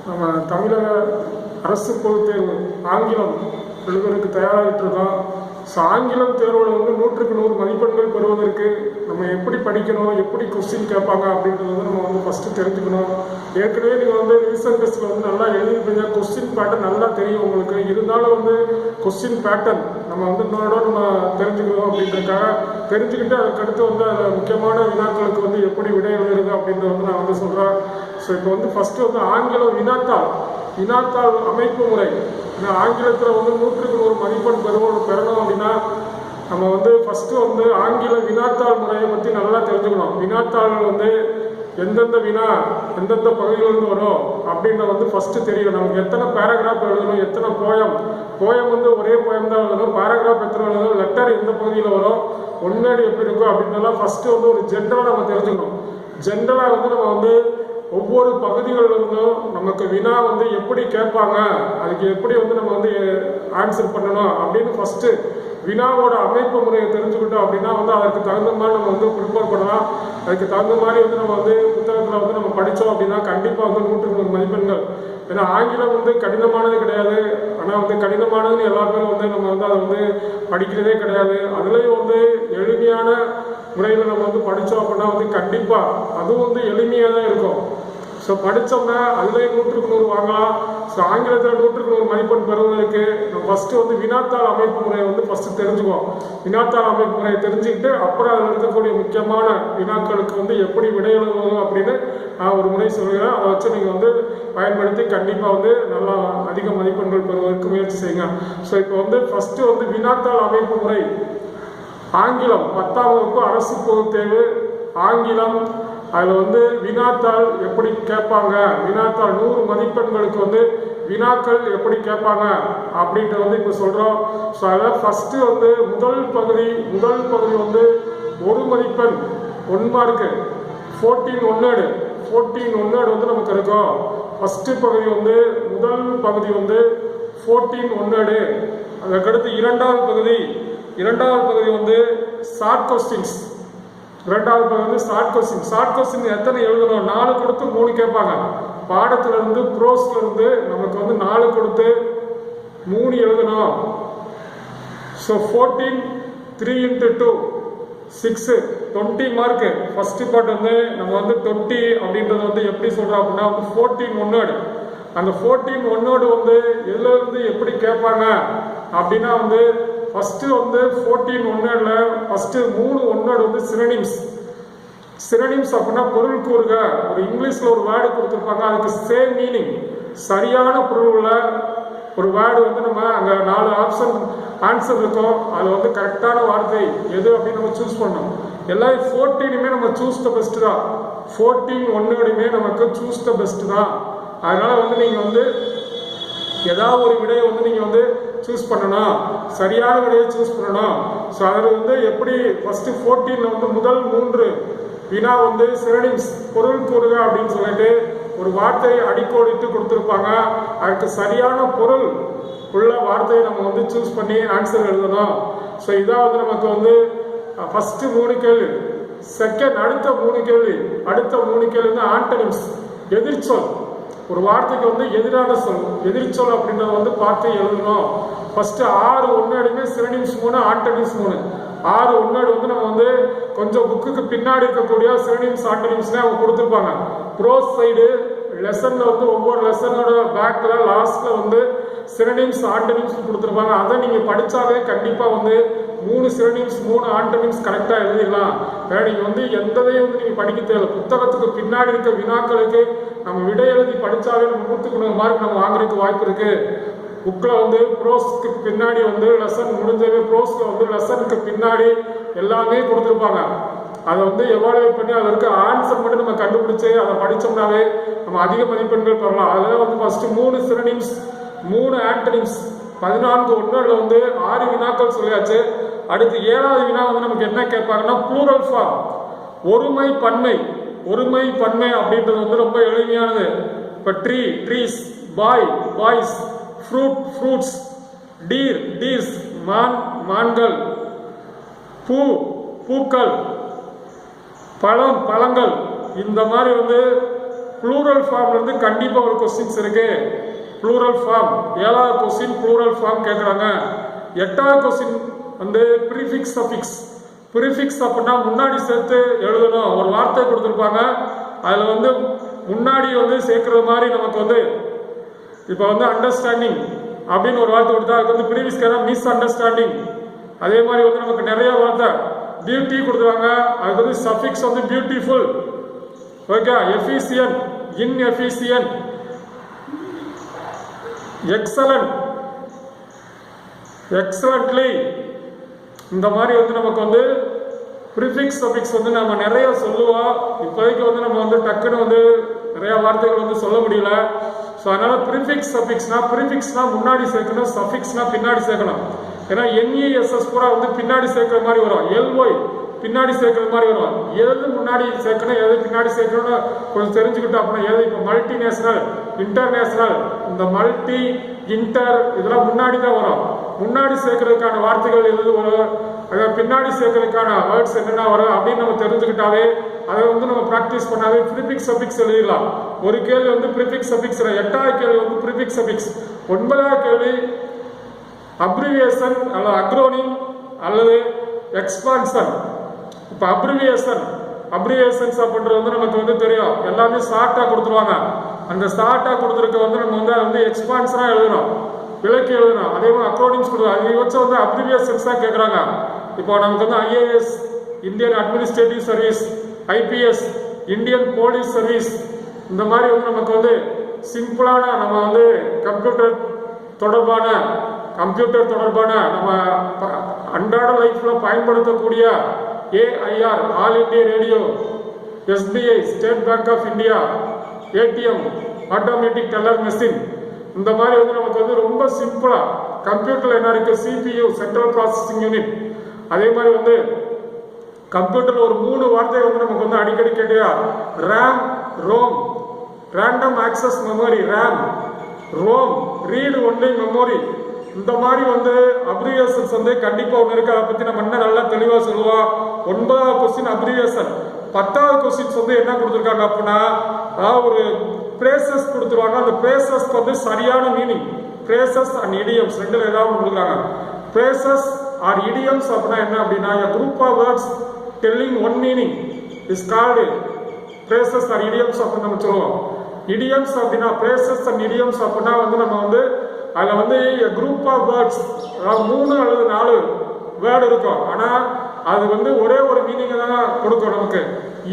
நம்ம தமிழக அரசு பொதுத் தேர்வு ஆங்கிலம் எழுதுவதற்கு தயாராகிட்டு இருக்கோம். ஸோ ஆங்கிலம் தேர்வில் வந்து 100க்கு 100 மதிப்பெண்கள் பெறுவதற்கு நம்ம எப்படி படிக்கணும், எப்படி கொஸ்டின் கேட்பாங்க அப்படின்றது வந்து நம்ம வந்து ஃபஸ்ட்டு தெரிஞ்சுக்கணும். ஏற்கனவே நீங்கள் வந்து ரிவிஷன் டெஸ்ட்டில் வந்து நல்லா எழுதிருப்பீங்க, கொஸ்டின் பேட்டர்ன் நல்லா தெரியும் உங்களுக்கு. இருந்தாலும் வந்து கொஸ்டின் பேட்டர்ன் நம்ம வந்து இன்னொரு நம்ம தெரிஞ்சுக்கணும் அப்படின்றதுக்காக தெரிஞ்சுக்கிட்டு அதுக்கடுத்து வந்து அதில் முக்கியமான வினாக்களுக்கு வந்து எப்படி விடை எழுதுறது அப்படின்றத வந்து நான் வந்து சொல்கிறேன். ஸோ இப்போ வந்து ஃபஸ்ட்டு வந்து ஆங்கிலம் வினாத்தாள் அமைப்பு முறை. இந்த ஆங்கிலத்தில் வந்து 100க்கு 100 மதிப்பெண் பெறணும் அப்படின்னா நம்ம வந்து ஃபஸ்ட்டு வந்து ஆங்கில வினாத்தாள் முறையை பற்றி நல்லா தெரிஞ்சுக்கணும். வினாத்தாள் வந்து எந்தெந்த வினா எந்தெந்த பகுதியிலிருந்து வரும் அப்படின்ற வந்து ஃபஸ்ட்டு தெரியும். நமக்கு எத்தனை பேராகிராஃப் எழுதணும், எத்தனை போயம் வந்து ஒரே போயம் தான் எழுதணும், பேராகிராஃப் எத்தனை எழுதணும், லெட்டர் எந்த பகுதியில் வரும், ஒன்னேடு எப்படி இருக்கும் அப்படின்றலாம் ஃபஸ்ட்டு வந்து ஒரு ஜென்ரலாக நம்ம தெரிஞ்சுக்கணும். ஜென்ரலாக வந்து நம்ம வந்து ஒவ்வொரு பகுதிகளிலிருந்தும் நமக்கு வினா வந்து எப்படி கேட்பாங்க, அதுக்கு எப்படி வந்து நம்ம வந்து ஆன்சர் பண்ணணும் அப்படின்னு ஃபஸ்ட்டு வினாவோட அமைப்பு முறையை தெரிஞ்சுக்கிட்டோம் அப்படின்னா வந்து அதற்கு தகுந்த மாதிரி நம்ம வந்து ப்ரிப்பேர் பண்ணலாம். அதுக்கு தகுந்த மாதிரி வந்து நம்ம வந்து புத்தகத்தில் வந்து நம்ம படித்தோம் அப்படின்னா கண்டிப்பாக வந்து 100க்கு 100 மதிப்பெண்கள். ஏன்னா ஆங்கிலம் வந்து கடினமானது கிடையாது, ஆனால் வந்து கடினமானதுன்னு எல்லா பேரும் வந்து நம்ம வந்து அதை வந்து படிக்கிறதே கிடையாது. அதுலேயும் வந்து எளிமையான முறையில் நம்ம வந்து படித்தோம் அப்படின்னா வந்து கண்டிப்பாக அதுவும் வந்து எளிமையாக தான் இருக்கும். ஸோ படித்தோம்னா அதுலேயே 100க்கு 100 வாங்கலாம். ஸோ ஆங்கிலத்தில் 100க்கு 100 மதிப்பெண் பெறுவதற்கு நம்ம ஃபஸ்ட்டு வந்து வினாத்தாள் அமைப்பு முறையை வந்து ஃபஸ்ட்டு தெரிஞ்சுக்குவோம். வினாத்தாள் அமைப்பு முறையை தெரிஞ்சுக்கிட்டு அப்புறம் அதில் இருக்கக்கூடிய முக்கியமான வினாக்களுக்கு வந்து எப்படி விடை எழுதணும் அப்படின்னு நான் ஒரு முறை சொல்கிறேன். அதை வச்சு நீங்கள் வந்து பயன்படுத்தி கண்டிப்பாக வந்து நல்லா அதிக மதிப்பெண்கள் பெறுவதற்கு முயற்சி செய்யுங்க. ஸோ இப்போ வந்து ஃபஸ்ட்டு வந்து வினாத்தாள் அமைப்பு முறை ஆங்கிலம் 10ஆம் வகுப்பு அரசு பொதுத் தேர்வு ஆங்கிலம். அதில் வந்து வினாத்தாள் எப்படி கேட்பாங்க, வினாத்தாள் 100 மதிப்பெண்களுக்கு வந்து வினாக்கள் எப்படி கேட்பாங்க அப்படின்ட்டு வந்து இப்போ சொல்கிறோம். ஸோ அதில் ஃபஸ்ட்டு வந்து முதல் பகுதி வந்து 1 மதிப்பெண் 1 மார்க்கு 14 ஒன்னேடு வந்து நமக்கு இருக்கும். ஃபஸ்ட்டு பகுதி வந்து முதல் பகுதி வந்து 14 ஒன்னேடு. அதுக்கடுத்து இரண்டாவது பகுதி வந்து ஷார்ட் கொஸ்டின்ஸ். இரண்டாவது பகுதி வந்து ஷார்ட் கொஸ்டின் எத்தனை எழுதணும், 4 கொடுத்து 3 கேட்பாங்க. பாடத்துல இருந்து ப்ரோஸ்ல இருந்து நமக்கு வந்து 4 கொடுத்து 3 எழுதணும். So 14 3 × 2 6 20 mark. ஃபர்ஸ்ட் பார்ட் வந்து நம்ம வந்து 20 அப்படின்றது வந்து எப்படி சொல்றோம் அப்படின்னா வந்து 14 ஒன்னேடு. அந்த 14 ஒன்னேடு வந்து எதுல இருந்து எப்படி கேட்பாங்க அப்படின்னா வந்து ஃபஸ்ட்டு வந்து 14 ஒன்னேடில் ஃபஸ்ட்டு 3 ஒன்னேடு வந்து சினோனிம்ஸ் அப்படின்னா பொருள் கூறுக. ஒரு இங்கிலீஷில் ஒரு வேர்டு கொடுத்துருப்பாங்க, அதுக்கு சேம் மீனிங் சரியான பொருள் உள்ள ஒரு வேர்டு வந்து நம்ம அங்கே 4 ஆப்ஷன் ஆன்சர் இருக்கும். அதில் வந்து கரெக்டான வார்த்தை எது அப்படின்னு நம்ம சூஸ் பண்ணணும். எல்லா 14மே நம்ம சூஸ் த பெஸ்ட் தான். 14 ஒன்னேடுமே நமக்கு சூஸ் த பெஸ்ட் தான். அதனால வந்து நீங்கள் வந்து ஏதாவது ஒரு விடையை வந்து நீங்கள் வந்து சூஸ் பண்ணணும், சரியான விடையை சூஸ் பண்ணணும். ஸோ அதில் வந்து எப்படி ஃபஸ்ட்டு 14ல் வந்து முதல் 3 வினா வந்து சினோனிம்ஸ் பொருள் கூறுக அப்படின்னு சொல்லிட்டு ஒரு வார்த்தையை அடிக்கோடிட்டு கொடுத்துருப்பாங்க. அதுக்கு சரியான பொருள் உள்ள வார்த்தையை நம்ம வந்து சூஸ் பண்ணி ஆன்சர் எழுதணும். ஸோ இதான் வந்து நமக்கு வந்து ஃபஸ்ட்டு 3 கேள்வி. செகண்ட் அடுத்த 3 கேள்வி வந்து ஆன்டனிம்ஸ் எதிர்ச்சொல். ஒரு வார்த்தைக்கு வந்து எதிரான எதிர்ச்சொல் அப்படின்றத வந்து பார்த்து எழுதணும். First 6 ஒன்னேடுமே synonyms 3 antonyms 3. 6 ஒன்னேடு வந்து நம்ம வந்து கொஞ்சம் புக்குக்கு பின்னாடி இருக்கக்கூடிய சினோனிம்ஸ் ஆன்டனிம்ஸ்னே அவங்க கொடுத்துருப்பாங்க. ப்ரோஸ் சைடு லெசனில் வந்து ஒவ்வொரு லெசனோட பேக்கில் லாஸ்ட்டில் வந்து சினோனிம்ஸ் ஆன்டனிம்ஸ் கொடுத்துருப்பாங்க. அதை நீங்கள் படித்தாவே கண்டிப்பாக வந்து 3 சினோனிம்ஸ் 3 ஆன்டனிம்ஸ் கரெக்டாக எழுதிடலாம். வேற நீங்கள் வந்து எந்ததையும் வந்து நீங்கள் படிக்க தேவை. புத்தகத்துக்கு பின்னாடி இருக்க வினாக்களுக்கு நம்ம விடை எழுதி படித்தாவே நம்ம 100க்கு 100 மார்க் நம்ம வாங்குறதுக்கு வாய்ப்பு இருக்குது. புக்கில் வந்து ப்ரோஸ்க்கு பின்னாடி வந்து லெசன் முடிஞ்சவே ப்ரோஸில் வந்து லெசனுக்கு பின்னாடி எல்லாமே கொடுத்துருப்பாங்க. அதை வந்து எவாலுவேட் பண்ணி அதில் இருக்க ஆன்சர் மட்டும் நம்ம கண்டுபிடிச்சி அதை படித்தோம்னாவே நம்ம அதிக மதிப்பெண்கள் பெறலாம். அதில் வந்து ஃபஸ்ட்டு 3 சினோனிம்ஸ் 3 ஆன்டனிம்ஸ் 14 ஒன்னேடில் வந்து 6 வினாக்கள் சொல்லியாச்சு. அடுத்து 7வது வினா வந்து நமக்கு என்ன கேட்பாங்கன்னா ப்ளூரல் ஃபார்ம், ஒருமை பன்மை அப்படின்றது வந்து ரொம்ப எளிமையானது. இப்போ ட்ரீஸ், பாய்ஸ், ஃப்ரூட்ஸ், டீர்ஸ், மான்கள், பூக்கள், பழங்கள். இந்த மாதிரி வந்து ப்ளூரல் ஃபார்ம்ல இருந்து கண்டிப்பா ஒரு கொஸ்டின்ஸ் இருக்கு. ப்ளூரல் ஃபார்ம் 7வது கொஸ்டின் ப்ளூரல் ஃபார்ம் கேட்குறாங்க. 8வது கொஸ்டின் வந்து ப்ரீஃபிக்ஸ் சஃபிக்ஸ். ப்ரீஃபிக்ஸ் அப்படின்னா முன்னாடி சேர்த்து எழுதணும். ஒரு வார்த்தை கொடுத்துருப்பாங்க, அதில் வந்து முன்னாடி வந்து சேர்க்குறது மாதிரி நமக்கு வந்து இப்போ வந்து அண்டர்ஸ்டாண்டிங் அப்படின்னு ஒரு வார்த்தை கொடுத்தா அதுக்கு வந்து ப்ரீவியஸ்க்கான மிஸ் அண்டர்ஸ்டாண்டிங். அதே மாதிரி வந்து நமக்கு நிறைய வார்த்தை பியூட்டி கொடுத்துருவாங்க, அதுக்கு வந்து சஃபிக்ஸ் வந்து beautiful, okay, efficient, inefficient, excellent, excellently. இந்த மாதிரி வந்து நமக்கு வந்து ப்ரிஃபிக்ஸ் சஃபிக்ஸ் வந்து நம்ம நிறைய சொல்லுவோம். இப்போதைக்கு வந்து நம்ம வந்து டக்குன்னு வந்து நிறைய வார்த்தைகள் வந்து சொல்ல முடியல. ஸோ அதனால ப்ரிஃபிக்ஸ் சஃபிக்ஸ்னா, ப்ரிஃபிக்ஸ்னா முன்னாடி சேர்க்கணும், சஃபிக்ஸ்னா பின்னாடி சேர்க்கணும். ஏன்னா என்இஎஸ்எஸ் பூரா வந்து பின்னாடி சேர்க்கிற மாதிரி வரும், எல்ஒய் பின்னாடி சேர்க்கிற மாதிரி வரும். எது முன்னாடி சேர்க்கணும் எது பின்னாடி சேர்க்கணும்னு கொஞ்சம் தெரிஞ்சுக்கிட்டோம் அப்படின்னா, எது இப்போ மல்டிநேஷனல், இன்டர்நேஷனல், இந்த மல்டி, இன்டர் இதெல்லாம் முன்னாடி தான் வரும். முன்னாடி சேர்க்கறதுக்கான வார்த்தைகள் எது வரும், அதை பின்னாடி சேர்க்கறதுக்கான வேர்ட்ஸ் என்னென்ன வரும் அப்படின்னு நம்ம தெரிஞ்சுக்கிட்டாவே அதை வந்து நம்ம ப்ராக்டிஸ் பண்ணாவே ப்ரிஃபிக்ஸ் சஃபிக்ஸ் எழுதிடலாம். ஒரு கேள்வி வந்து ப்ரிஃபிக்ஸ் சஃபிக்ஸ், 8வது கேள்வி வந்து ப்ரிஃபிக்ஸ் சஃபிக்ஸ், 9வது கேள்வி அப்ரிவியேஷன் அல்லது அக்ரோனிம் அல்லது எக்ஸ்பான்ஷன். இப்போ அப்ரிவியேஷன்ஸ் அப்படின்றது வந்து நமக்கு வந்து தெரியும், எல்லாமே ஷார்ட்டாக கொடுத்துருவாங்க. அந்த ஷார்ட்டாக கொடுத்துருக்க வந்து நம்ம வந்து அதை வந்து எக்ஸ்பான்ஷனாக எழுதணும், விளக்கி எழுதணும். அதே மாதிரி அக்ரோனிம்ஸ் கொடுக்குறோம், அதை வச்சு வந்து அப்ரிவியேஷன்ஸ் தான் கேட்குறாங்க. இப்போ நமக்கு வந்து IAS, Indian administrative service, IPS, Indian police service, இந்த மாதிரி வந்து நமக்கு வந்து சிம்பிளான நம்ம வந்து கம்ப்யூட்டர் தொடர்பான நம்ம அன்றாட லைஃப்ல பயன்படுத்தக்கூடிய AIR, all India radio, SBI, state bank of India, ATM, automatic teller machine, இந்த மாதிரி வந்து நமக்கு வந்து ரொம்ப சிம்பிளா கம்ப்யூட்டர்ல என்ன இருக்கு, சிபியு, சென்ட்ரல் ப்ராசஸிங் யூனிட். அதே மாதிரி வந்து கம்ப்யூட்டர்ல ஒரு 3 வார்த்தை வந்து நமக்கு வந்து அடிக்கடி கேட்டியா, RAM, ROM, random access memory, RAM, ROM, read only memory. இந்த மாதிரி வந்து அப்ரிவியேஷன்ஸ் வந்து கண்டிப்பா ஒன்று இருக்கு. அதை பத்தி நம்ம என்ன நல்லா தெளிவா சொல்லுவோம். 9வது கொஸ்டின் அப்ரிவியேஷன். 10வது கொஸ்டின்ஸ் வந்து என்ன கொடுத்துருக்காங்க அப்படின்னா, அதாவது ஒரு பிரேசஸ் கொடுத்துருவாங்க. அந்த பிரேசஸ்க்கு வந்து சரியான மீனிங், பிரேசஸ் அண்ட் இடியம்ஸ் ரெண்டுல ஏதாவது கொடுக்குறாங்க. பிரேசஸ் ஆர் இடியம்ஸ் அப்படின்னா என்ன அப்படின்னா, group of words telling one meaning is called phrases are idioms அப்படின்னு நம்ம சொல்லுவோம். இடியம்ஸ் அப்படின்னா, பிரேசஸ் அண்ட் இடியம்ஸ் அப்படின்னா வந்து நம்ம வந்து அதில் வந்து குரூப் ஆஃப் வேர்ட்ஸ், அதாவது 3 அல்லது 4 வேர்டு இருக்கும். ஆனால் அது வந்து ஒரே ஒரு மீனிங்கை தான் கொடுக்கும் நமக்கு.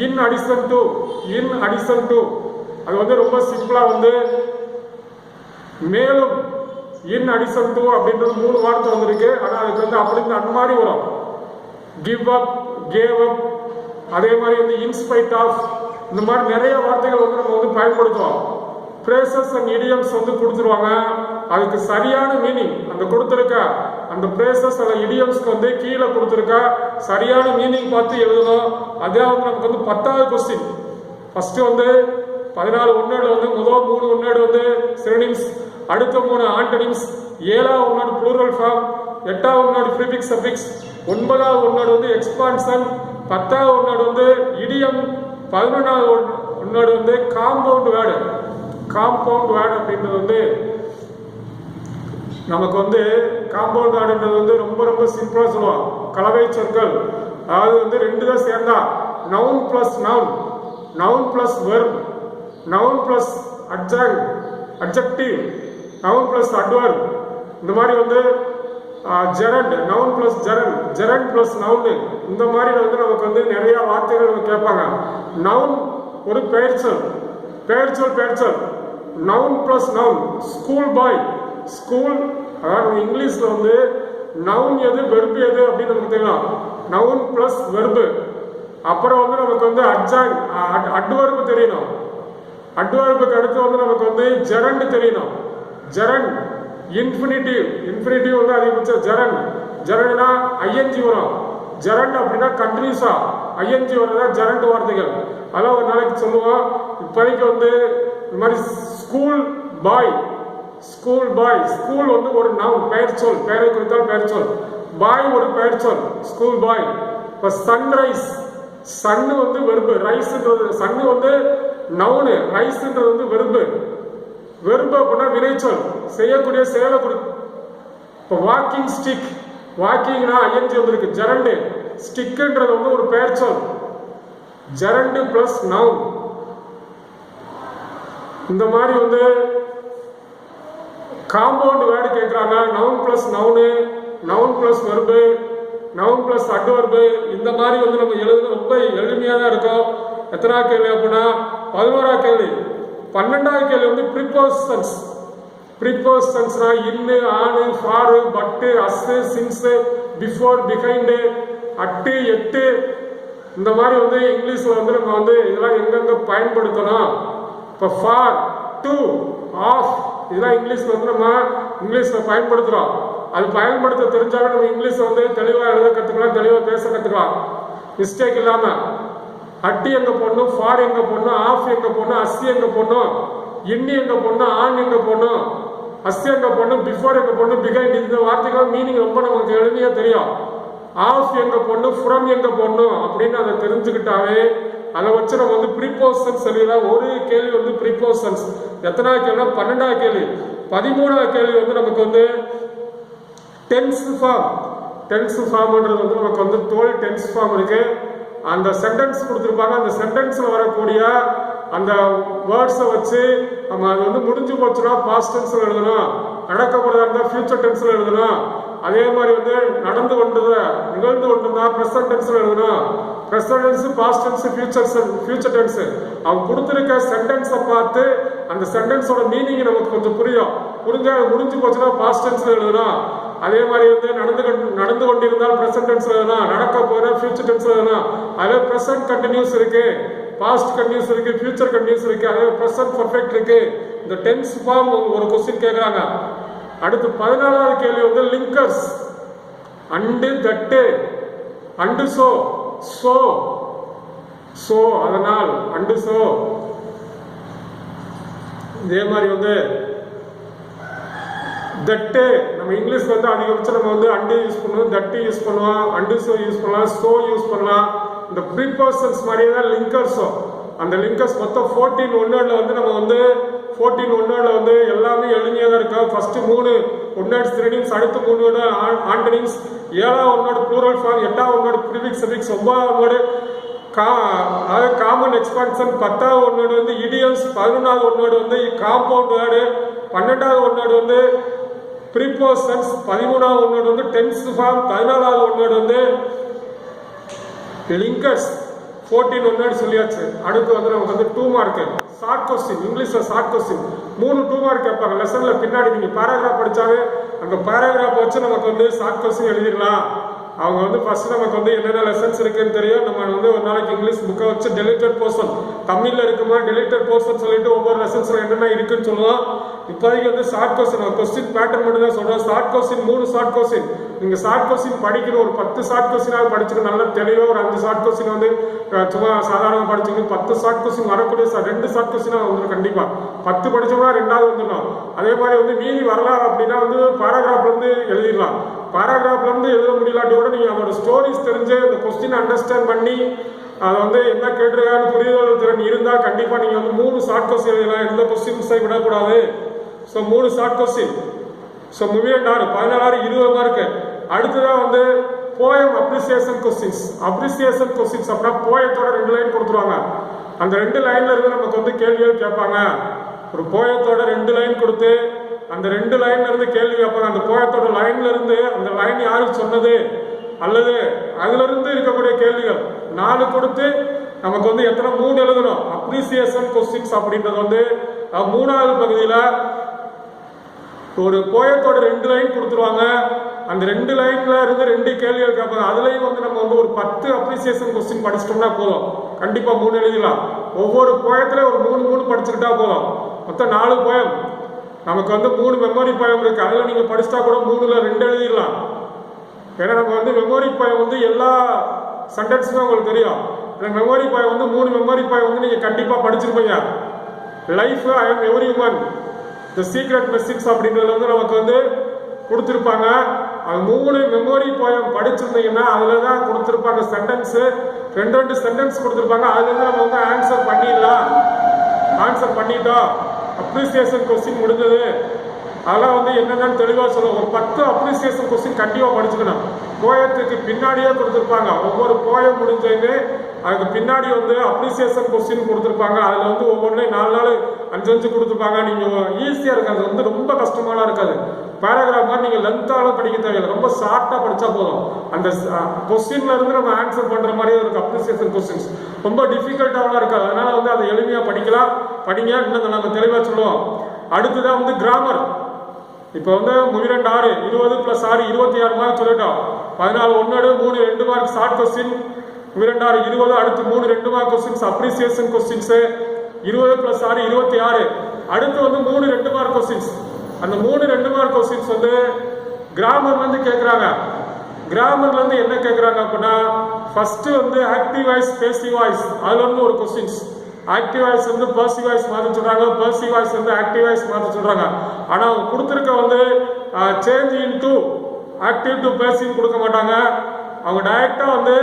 இன் அடிஷன் டு, அது வந்து ரொம்ப சிம்பிளா வந்து மேலும், இன் அடிஷன் டு அப்படின்றது 3 வார்த்தை வந்திருக்கு. ஆனால் அதுக்கு வந்து அப்படி அந்த மாதிரி வரும். கிவ் அப், கேவ் அப், அதே மாதிரி வந்து இன்ஸ்பைட் ஆஃப், இந்த மாதிரி நிறைய வார்த்தைகள் வந்து நம்ம வந்து பயன்படுத்துவோம். பிரேசஸ் அண்ட் இடியம்ஸ் வந்து கொடுத்துருவாங்க. அதுக்கு சரியான மீனிங் அந்த கொடுத்துருக்க அந்த பிரேசஸ் அல்ல இடியம்ஸ்க்கு வந்து கீழே கொடுத்துருக்க சரியான மீனிங் பார்த்து எழுதணும். அதே வந்து நமக்கு வந்து 10வது கொஸ்டின். ஃபர்ஸ்ட் வந்து 14 ஒன்னேடு வந்து முதல் 3 ஒன்னேடு வந்து சினோனிம்ஸ், அடுத்த 3 ஆண்டனிம்ஸ், 7வது ஒன்னேடு ப்ளூரல் ஃபார்ம், 8வது ஒன்னேடு ப்ரிஃபிக்ஸ் சஃபிக்ஸ், 9வது ஒன்னேடு வந்து எக்ஸ்பான்ஷன், 10வது ஒன்னேடு வந்து இடியம், 11வது ஒன்னேடு வந்து காம்பவுண்ட் வேர்டு. காம்பவுண்ட் வேர்டு அப்படின்றது வந்து நமக்கு வந்து காம்பவுண்ட் வேர்டுன்றது வந்து ரொம்ப ரொம்ப சிம்பிளா சொல்லுவோம். கலவை சொற்கள், அதாவது வந்து 2 தான் சேர்ந்தா noun plus noun, noun plus verb, noun plus adjective, noun plus adverb, இந்த மாதிரி வந்து gerund, noun plus gerund plus noun, இந்த மாதிரி வந்து நமக்கு வந்து நிறைய வார்த்தைகள் நம்ம கேட்பாங்க. நவுன் ஒரு பெயர்ச்சொல், நவுன் பிளஸ் நவுன். ஸ்கூல் பாய், ஸ்கூல், அதாவது இங்கிலீஷ்ல வந்து நவுன் எது வெர்பு எது அப்படின்னு நமக்கு தெரியும். Noun plus verb. அப்புறம் வந்து நமக்கு வந்து அட்வர்பு தெரியணும். அட்வர்புக்கு அடுத்து வந்து நமக்கு வந்து ஜெரண்ட் தெரியணும். ஜெரண்ட், இன்ஃபினிட்டிவ் வந்து அதிகபட்சம் ஜெரண்ட்னா ஐஎன்ஜி வரும். ஜெரண்ட் அப்படின்னா கண்டினியூஸா ஐஎன்ஜி வரதா ஜெரண்ட் வார்த்தைகள். அதான் ஒரு நாளைக்கு சொல்லுவோம். இப்போதைக்கு வந்து இந்த மாதிரி ஸ்கூல் பாய், ஸ்கூல் வந்து ஒரு நவுன் பெயர்ச்சொல், பெயரை குறித்தால் பெயர்ச்சொல். பாய் ஒரு பெயர்ச்சொல், ஸ்கூல் பாய். இப்போ சன்ரைஸ், சன்னு வந்து வெறுப்பு, ரைஸ்ன்றது சன்னு வந்து நவுனு. ரைஸ்ன்றது வந்து வெறும்பு. வெறும்பு அப்படின்னா வினைச்சொல், செய்யக்கூடிய செயலை கொடு. இப்போ வாக்கிங் ஸ்டிக், வாக்கிங்னா ஐஎன்ஜி வந்திருக்கு. ஜெரண்டு, ஸ்டிக்ன்றது வந்து ஒரு பெயர் சொல். Gerund plus noun. இந்த மாதிரி வந்து காம்பவுண்ட் வேர்டு கேட்குறாங்க. Noun plus noun, noun plus verb, noun plus adverb. இந்த மாதிரி வந்து நம்ம எழுதுறது ரொம்ப எளிமையாக தான் இருக்கும். எத்தனாவது கேள்வி அப்படின்னா 11ஆவது கேள்வி. 12ஆவது கேள்வி வந்து ப்ரிப்போசிஷன்ஸ். ப்ரிப்போசிஷன்ஸ்னா இன்னு, ஆனு, ஃபாரு, பட்டு, அஸ்ஸு, சின்ஸு, பிஃபோர், பிஹைண்டு, அட்டு, எட்டு. இந்த மாதிரி வந்து இங்கிலீஷில் வந்து நம்ம வந்து இதெல்லாம் எங்கெங்க பயன்படுத்தணும். இப்போ ஃபார், டு, ஆஃப், இதெல்லாம் இங்கிலீஷில் வந்து நம்ம இங்கிலீஷில் பயன்படுத்துகிறோம். அது பயன்படுத்த தெரிஞ்சாலும் நம்ம இங்கிலீஷை வந்து தெளிவாக எழுத கற்றுக்கலாம், தெளிவாக பேச கற்றுக்கலாம், மிஸ்டேக் இல்லாமல். அட்டி எங்கே போடணும், ஃபார் எங்கே போடணும், ஆஃப் எங்கே போடணும், அஸ்ஸி எங்கே போடணும், இன்னி எங்கே போடணும், ஆன் எங்கே போடணும், அஸ்ஸி எங்கே போடணும், பிஃபோர் எங்கே போடணும், பிஹைண்ட். இந்த வார்த்தைகள் மீனிங் ரொம்ப நமக்கு எளிமையாக தெரியும். ஆஃப் எங்கே போடணும், ஃப்ரம் எங்கே போடணும் அப்படின்னு அதை தெரிஞ்சுக்கிட்டாவே அதை வச்சு நம்ம வந்து ப்ரீபோசன்ஸ் எழுதலாம். ஒரு கேள்வி வந்து ப்ரீபோசன்ஸ். எத்தனாவது கேள்வினா 12ஆவது கேள்வி. 13ஆவது கேள்வி வந்து நமக்கு வந்து டென்ஸ் ஃபார்ம். டென்ஸ் ஃபார்ம்ன்றது வந்து நமக்கு வந்து 12 டென்ஸ் ஃபார்ம் இருக்கு. அந்த சென்டென்ஸ் கொடுத்துருப்பாங்க. அந்த சென்டென்ஸில் வரக்கூடிய அந்த வேர்ட்ஸை வச்சு நம்ம அது வந்து முடிஞ்சு போச்சுன்னா பாஸ்ட் டென்ஸில் எழுதணும், நடக்க போறதா இருந்தால் ஃபியூச்சர் டென்ஸில் எழுதணும். அதே மாதிரி வந்து நடந்து கொண்டது நிகழ்ந்து கொண்டிருந்தா ப்ரெசன்ட் டென்ஸில் எழுதணும். Present tense, past tense, future tense. அவங்க கொடுத்துருக்க சென்டென்ஸை பார்த்து அந்த சென்டென்ஸோட மீனிங் நமக்கு கொஞ்சம் புரியும். புரிஞ்சா அது முடிஞ்சு போச்சுன்னா பாஸ்ட் டென்ஸில் எழுதணும். அதே மாதிரி வந்து நடந்து கொண்டிருந்தால் ப்ரெசன்ட் டென்ஸ் எழுதணும், நடக்க போகிற ஃபியூச்சர் டென்ஸ் எழுதணும். அதே ப்ரெசன்ட் கண்டினியூஸ் இருக்கு, பாஸ்ட் கண்டினியூஸ் இருக்கு, ஃபியூச்சர் கண்டினியூஸ் இருக்கு, அதே ப்ரெசன்ட் பர்ஃபெக்ட் இருக்கு. இந்த டென்ஸ் ஃபார்ம் ஒரு கொஸ்டின் கேட்குறாங்க. அடுத்து 14ஆவது கேள்வி வந்து லிங்கர்ஸ். அண்டு, தட்டு, அண்டு, சோ, சோ, சோ, அதனால், அண்டு, சோ. இதே மாதிரி வந்து தட்டு நம்ம இங்கிலீஷ் வந்து அதிகபட்சம் நம்ம வந்து அண்டு யூஸ் பண்ணுவோம், தட்டு யூஸ் பண்ணுவோம், அண்டு சோ யூஸ் பண்ணலாம், சோ யூஸ் பண்ணலாம். இந்த ப்ரீபோசன்ஸ் மாதிரியே தான் லிங்கர்ஸும். அந்த லிங்கர்ஸ் மொத்தம் 14 ஒன்வேர்டில் வந்து நம்ம வந்து 14 ஒன்வேர்டில் வந்து எல்லாமே எளிமையாக தான் இருக்கும். ஃபர்ஸ்ட் 3 ஒன்வேர்ட்ஸ் த்ரெடிங்ஸ், அடுத்து 3 வேர்டு ஆண்டனிங்ஸ், 7ஆவது ஒன்வேர்டு ப்ளூரல் ஃபார்ம், 8ஆவது ஒன்வேர்டு ப்ரிஃபிக்ஸ் சஃபிக்ஸ், 9ஆவது ஒன்வேர்டு அதாவது காமன் எக்ஸ்பான்ஷன், 10ஆவது ஒன்வேர்டு வந்து இடியம்ஸ், 11ஆவது ஒன்வேர்டு வந்து காம்பவுண்ட் வேர்டு, 12ஆவது ஒன்வேர்டு வந்து ப்ரீபோசன்ஸ், 13ஆவது ஒன்வேர்டு வந்து டென்ஸ் ஃபார்ம், 14ஆவது ஒன்வேர்டு வந்து லிங்கர்ஸ். 14 ஒன்வேர்டு சொல்லியாச்சு. அடுத்து வந்து நமக்கு வந்து 2 மார்க் ஷார்ட் கொஸ்டின். இங்கிலீஷ்ல ஷார்ட் கொஸ்டின் 3 2 மார்க் கேட்பாங்க. லெசன்ல பின்னாடி நீங்க பேராகிராஃப் படிச்சாவே அந்த பேராகிராஃப் வச்சு நமக்கு வந்து ஷார்ட் கொஸ்டின் எழுதிடலாம். அவங்க வந்து ஃபர்ஸ்ட் நமக்கு வந்து என்னென்ன லெசன்ஸ் இருக்குன்னு தெரியும். நம்ம வந்து ஒரு நாளைக்கு இங்கிலீஷ் புக்கை வச்சு டெலிட்டட் போர்ஷன், தமிழ்ல இருக்குமா டெலிட்டட் போர்ஷன் சொல்லிட்டு ஒவ்வொரு லெசன்ஸ்ல என்னென்ன இருக்குன்னு சொல்லுவோம். இப்போதைக்கு வந்து ஷார்ட் கொஸ்டின் கொஸ்டின் பேட்டர்ன் மட்டும் தான் சொல்றோம். Short question 3 short question. நீங்க ஷார்ட் கொஸ்டின் படிக்கணும். ஒரு 10 ஷார்ட் கொஸ்டினாவது படிச்சுட்டு நல்ல தெளிவாக ஒரு 5 ஷார்ட் கொஸ்டின் வந்து சும்மா சாதாரணமாக படிச்சுக்கணும். 10 ஷார்ட் கொஸ்டின் வரக்கூடிய 2 ஷார்ட் கொஸ்டினாக வந்துடும். கண்டிப்பா 10 படிச்சோம்னா 2வது வந்துடணும். அதே மாதிரி வந்து மீதி வரலாம் அப்படின்னா வந்து பேராகிராஃப்ல இருந்து எழுதிடலாம். பேராகிராஃப்ல இருந்து எழுத முடியலாட்டி கூட நீங்க அதோட ஸ்டோரிஸ் தெரிஞ்சு அந்த கொஸ்டின் அண்டர்ஸ்டாண்ட் பண்ணி அதை வந்து என்ன கேட்டிருக்கான்னு புரிதல் திறன் இருந்தால் கண்டிப்பா நீங்க வந்து 3 ஷார்ட் கொஸ்டின் எழுதலாம். எந்த கொஸ்டின்ஸை விடக்கூடாது. So 3 short question. ஸோ மூவியன் 16 20 மார்க்கு. அடுத்ததான் வந்து poem appreciation questions. Appreciation questions அப்படின்னா போயத்தோட 2 லைன் கொடுத்துருவாங்க. அந்த 2 லைன்ல இருந்து நமக்கு வந்து கேள்விகள் கேட்பாங்க. ஒரு போயத்தோட 2 லைன் கொடுத்து அந்த 2 லைன்ல இருந்து கேள்வி கேட்பாங்க. அந்த போயத்தோட லைன்ல இருந்து அந்த லைன் யாருக்கு சொன்னது அல்லது அதுல இருந்து இருக்கக்கூடிய கேள்விகள் 4 கொடுத்து நமக்கு வந்து எத்தனை 3 எழுதணும். அப்ரிசியேஷன் கொஸ்டின்ஸ் அப்படின்றது வந்து 3வது பகுதியில ஒரு போயத்தோட 2 லைன் கொடுத்துருவாங்க. அந்த 2 லைன்ல இருந்து 2 கேள்விகள் கேட்பாங்க. அதுலயும் வந்து நம்ம வந்து ஒரு 10 அப்ரிசியேஷன் கொஸ்டின் படிச்சிட்டோம்னா போதும். கண்டிப்பா 3 எழுதலாம். ஒவ்வொரு போயத்துல ஒரு 3 படிச்சுக்கிட்டா போதும். மொத்தம் 4 போயம். நமக்கு வந்து 3 மெமரி போயம் இருக்கு. அதுல நீங்க படிச்சுட்டா கூட 3ல 2 எழுதிடலாம். ஏன்னா நம்ம வந்து மெமரி போயம் வந்து எல்லா சென்டென்ஸுமே உங்களுக்கு தெரியும். மெமரி போயம் வந்து 3 மெமரி போயம் வந்து நீங்க கண்டிப்பா படிச்சிருப்பீங்க. Life, I am every one, the secret message அப்படின்றது வந்து நமக்கு வந்து கொடுத்துருப்பாங்க. அது 3 மெமரி போயம் படிச்சிருந்தீங்கன்னா அதுல தான் கொடுத்துருப்பாங்க சென்டென்ஸ். 2 சென்டென்ஸ் கொடுத்துருப்பாங்க. அதுல இருந்து நம்ம வந்து ஆன்சர் பண்ணிடலாம். ஆன்சர் பண்ணிட்டோம், அப்ரிசியேஷன் கொஸ்டின் முடிஞ்சது, அதெல்லாம் வந்து என்னென்னு தெளிவாக சொல்லுவோம். ஒரு 10 அப்ரிசியேஷன் கொஸ்டின் கண்டிப்பாக படிச்சுக்கணும். போயத்துக்கு பின்னாடியே கொடுத்துருப்பாங்க. ஒவ்வொரு போயம் முடிஞ்சது அதுக்கு பின்னாடி வந்து அப்ரிசியேஷன் கொஸ்டின் கொடுத்துருப்பாங்க. அதில் வந்து ஒவ்வொன்றையும் 4 நாள் 5 கொடுத்துருப்பாங்க. நீங்கள் ஈஸியாக இருக்காது, அது வந்து ரொம்ப கஷ்டமாலாம் இருக்காது. பேராகிராஃப் மாதிரி நீங்கள் லென்த்தாலும் படிக்க தேவையில்லை, ரொம்ப ஷார்ட்டாக படித்தா போதும். அந்த கொஸ்டின்ல இருந்து நம்ம ஆன்சர் பண்ணுற மாதிரியே இருக்குது. அப்ரிசியேஷன் கொஸ்டின்ஸ் ரொம்ப டிஃபிகல்ட்டாகவும் இருக்காது. அதனால் வந்து அதை எளிமையாக படிக்கலாம். படிங்க, இன்னும் நம்ம தெளிவாக சொல்லுவோம். அடுத்துதான் வந்து கிராமர். இப்போ வந்து 32 6 20 + 6 26 மார்க் சொல்லிட்டோம். 14 1 3 2 மார்க் ஷார்ட் கொஸ்டின், 32 6 20 அடுத்து 3 2 மார்க் கொஸ்டின்ஸ் அப்ரிசியேஷன் கொஸ்டின்ஸ், 20 + 6 26. அடுத்து வந்து 3 2 மார்க் கொஸ்டின்ஸ். அந்த 3 2 மார்க் கொஸ்டின்ஸ் வந்து கிராமர்ல இருந்து கேட்குறாங்க. கிராமர்ல இருந்து என்ன கேட்குறாங்க அப்படின்னா, ஃபர்ஸ்ட் வந்து ஆக்டிவ் வாய்ஸ் பேசிவ் வாய்ஸ், அதுல இருந்து ஒரு கொஸ்டின்ஸ். ஆக்டிவ் வாய்ஸ் வந்து பர்சிவ் வாய்ஸ் மாற்ற சொல்றாங்க, பர்சிவ் வாய்ஸ் வந்து ஆக்டிவ் வாய்ஸ் மாற்ற சொல்றாங்க. ஆனா அவங்க கொடுத்துருக்க வந்து change into active to passive கொடுக்க மாட்டாங்க. அவங்க டைரக்டா வந்து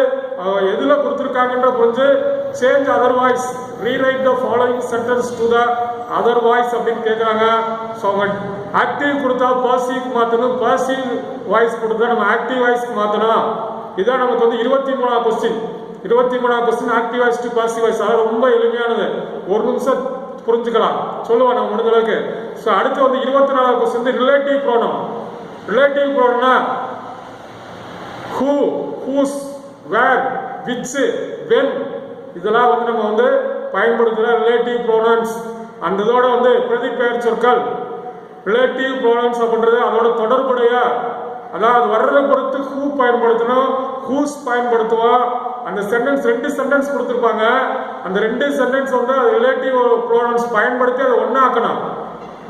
எதுல கொடுத்துருக்காங்கன்ற புரிஞ்சு change other voice, rewrite the following sentence to the other voice அப்படின்னு கேட்குறாங்க. ஸோ அவங்க ஆக்டிவ் கொடுத்தா பர்சிவ் மாற்றணும், பர்சிவ் வாய்ஸ் கொடுத்தா நம்ம ஆக்டிவ் வாய்ஸ்க்கு மாற்றணும். இதான் நமக்கு வந்து 23ஆம் கொஸ்டின். 23ஆம் question active voice to passive voice. அது ரொம்ப எளிமையானது, ஒரு நிமிஷம் புரிஞ்சுக்கலாம், சொல்லுவான் நம்ம முடிஞ்ச அளவுக்கு. ஸோ அடுத்து வந்து 24ஆம் கொஸ்டின் ரிலேட்டிவ் ப்ரோனம். ரிலேட்டிவ் ப்ரோனம்னா who, whose, where, which, when, இதெல்லாம் வந்து நம்ம வந்து பயன்படுத்துகிற ரிலேட்டிவ் ப்ரோனன்ஸ். அந்த இதோட வந்து பிரதிபெயர் சொற்கள். ரிலேட்டிவ் ப்ரோனன்ஸ் அப்படின்றது அதோட தொடர்புடைய, அதாவது வர்றதை பொறுத்து ஹூ பயன்படுத்தணும், ஹூஸ் பயன்படுத்துவோம். அந்த சென்டென்ஸ் 2 சென்டென்ஸ் கொடுத்துருப்பாங்க. அந்த 2 சென்டென்ஸ் வந்து ரிலேட்டிவ் ப்ரோனன்ஸ் பயன்படுத்தி அதை ஒன்னாக்கணும்,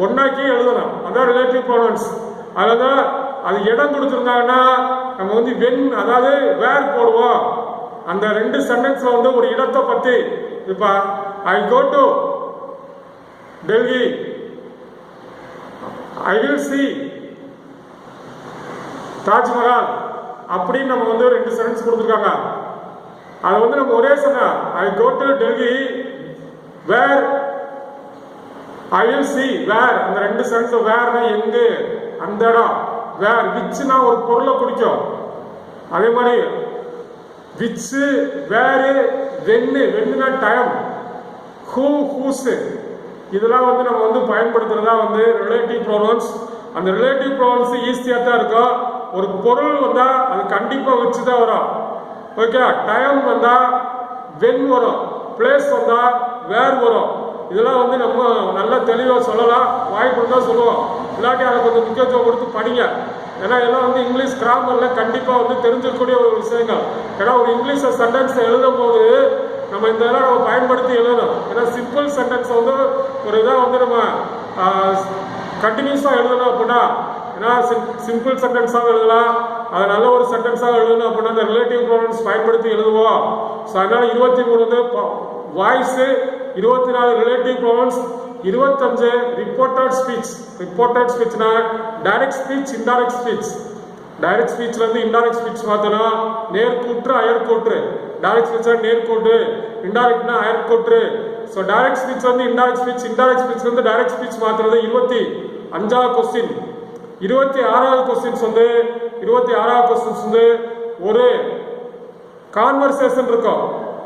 ஒன்னாக்கி எழுதணும். அதான் ரிலேட்டிவ் ப்ரோனன்ஸ். அதுதான் அது இடம் கொடுத்துருந்தாங்கன்னா நம்ம வந்து வென், அதாவது வேர் போடுவோம். அந்த 2 சென்டென்ஸ்ல வந்து ஒரு இடத்தை பத்தி, இப்ப ஐ go to Delhi, I will C Taj Mahal அப்படின்னு நம்ம வந்து 2 சென்டென்ஸ் கொடுத்துருக்காங்க. அதை வந்து நம்ம ஒரே சொன்ன I go to Delhi where I will see where, அந்த 2 சென்டென்ஸ் வேர்னா எங்கு, அந்த இடம். வேர், விச்னா ஒரு பொருளை குறிக்கும். அதே மாதிரி which, வேரு, Wayne, வென்னுனா time, who, whose, இதெல்லாம் வந்து நம்ம வந்து பயன்படுத்துறதா வந்து ரிலேட்டிவ் ப்ரோனவுன்ஸ். அந்த ரிலேட்டிவ் ப்ரோனவுன்ஸ் ஈஸியாக தான் இருக்கும். ஒரு பொருள் வந்தா அது கண்டிப்பா வச்சு தான் வரும். ஓகே, டைம் வந்தா வென் வரும், பிளேஸ் வந்தா வேர் வரும். இதெல்லாம் வந்து நம்ம நல்லா தெளிவாக சொல்லலாம், வாய்ப்பு தான் சொல்லுவோம். இல்லாட்டி அதை கொஞ்சம் முக்கியத்துவம் கொடுத்து படிங்க. ஏன்னா எல்லாம் வந்து இங்கிலீஷ் கிராமர்ல கண்டிப்பாக வந்து தெரிஞ்சிக்கக்கூடிய ஒரு விஷயங்கள். ஏன்னா ஒரு இங்கிலீஷ் சென்டென்ஸ் எழுதும் போது நம்ம இந்த இதெல்லாம் நம்ம பயன்படுத்தி எழுதணும். ஏன்னா சிம்பிள் சென்டென்ஸ் வந்து ஒரு இதாக வந்து நம்ம கண்டினியூஸாக எழுதணும் அப்படின்னா, ஏன்னா சிம்பிள் சென்டென்ஸாக எழுதலாம், அது நல்ல ஒரு சென்டென்ஸாக எழுதணும் அப்படின்னா அந்த ரிலேட்டிவ் ப்ரோனவுன்ஸ் பயன்படுத்தி எழுதுவோம். ஸோ அதனால 23 வந்து voice, 24 relative pronouns, 25 reported speech. Reported ஸ்பீச்னா direct speech, indirect speech. Direct ஸ்பீச்ல இருந்து இன்டைரக்ட் ஸ்பீச் மாத்தணும். நேர்கூற்று, அயற்கூற்று. டைரக்ட் ஸ்பீச் நேர்கூற்று, இன்டைரக்ட்னா அயற்கூற்று. ஸோ டைரக்ட் ஸ்பீச் வந்து இன்டைரக்ட் ஸ்பீச், இன்டைரக்ட் ஸ்பீச் வந்து டைரக்ட் ஸ்பீச் மாத்துறது 25ஆவது கொஸ்டின். 26வது கொஸ்டின்ஸ் வந்து 26வது கொஸ்டின்ஸ் வந்து ஒரு கான்வர்சேஷன் இருக்கும்.